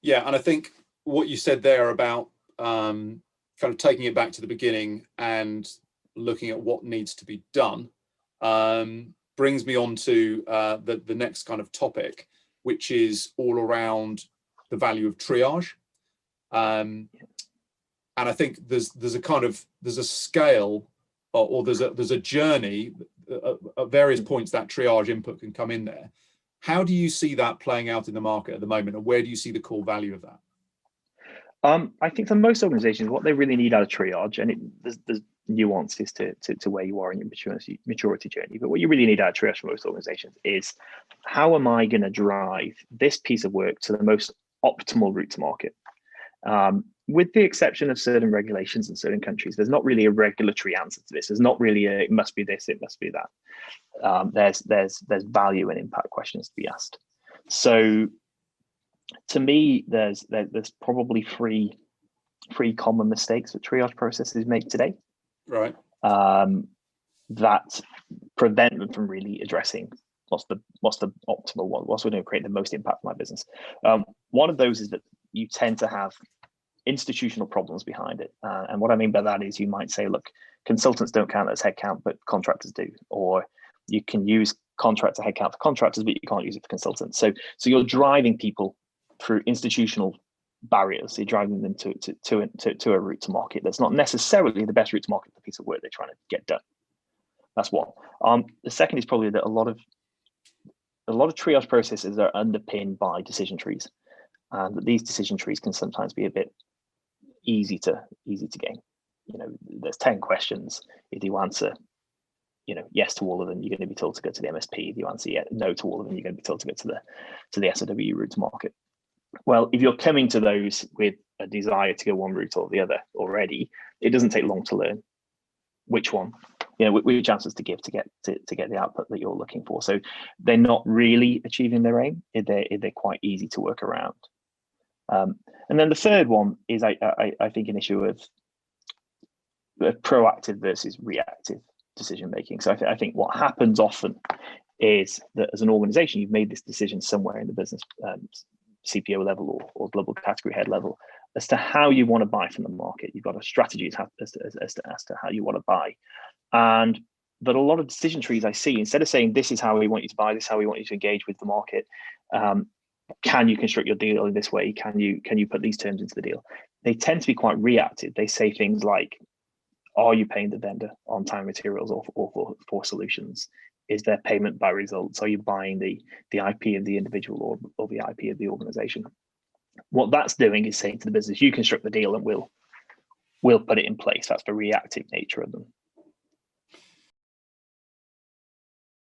Yeah, and I think what you said there about kind of taking it back to the beginning and looking at what needs to be done brings me on to the next kind of topic, which is all around the value of triage. And I think there's a scale, or there's a journey at various points that triage input can come in there. How do you see that playing out in the market at the moment, and where do you see the core value of that? I think for most organizations, what they really need out of triage, and there's nuances to where you are in your maturity journey, but what you really need out of triage for most organizations is, how am I going to drive this piece of work to the most optimal route to market? With the exception of certain regulations in certain countries, there's not really a regulatory answer to this. There's not really a, it must be this, it must be that. There's value and impact questions to be asked. So to me, there's probably three common mistakes that triage processes make today. Right. That prevent them from really addressing what's the optimal one, what's going to create the most impact for my business. One of those is that you tend to have institutional problems behind it. And what I mean by that is, you might say, look, consultants don't count as headcount, but contractors do. Or you can use contractor headcount for contractors, but you can't use it for consultants. So you're driving people through institutional barriers. You're driving them to a route to market that's not necessarily the best route to market for the piece of work they're trying to get done. That's one. The second is probably that a lot of triage processes are underpinned by decision trees, and that these decision trees can sometimes be a bit easy to gain. You know, there's 10 questions. If you answer, yes to all of them, you're going to be told to go to the MSP. If you answer no to all of them, you're going to be told to go to the SOW route to market. Well, if you're coming to those with a desire to go one route or the other already, it doesn't take long to learn which one, which answers to give to get the output that you're looking for. So they're not really achieving their aim. They're quite easy to work around. And then the third one is, I think, an issue of proactive versus reactive decision making. So I think what happens often is that as an organization, you've made this decision somewhere in the business, CPO level or global category head level, as to how you want to buy from the market. You've got a strategy as to how you want to buy. And but a lot of decision trees I see, instead of saying this is how we want you to buy, this is how we want you to engage with the market, can you construct your deal in this way? Can you put these terms into the deal? They tend to be quite reactive. They say things like, are you paying the vendor on time materials or for solutions? Is there payment by results? Are you buying the IP of the individual or the IP of the organization? What that's doing is saying to the business, you construct the deal and we'll put it in place. That's the reactive nature of them.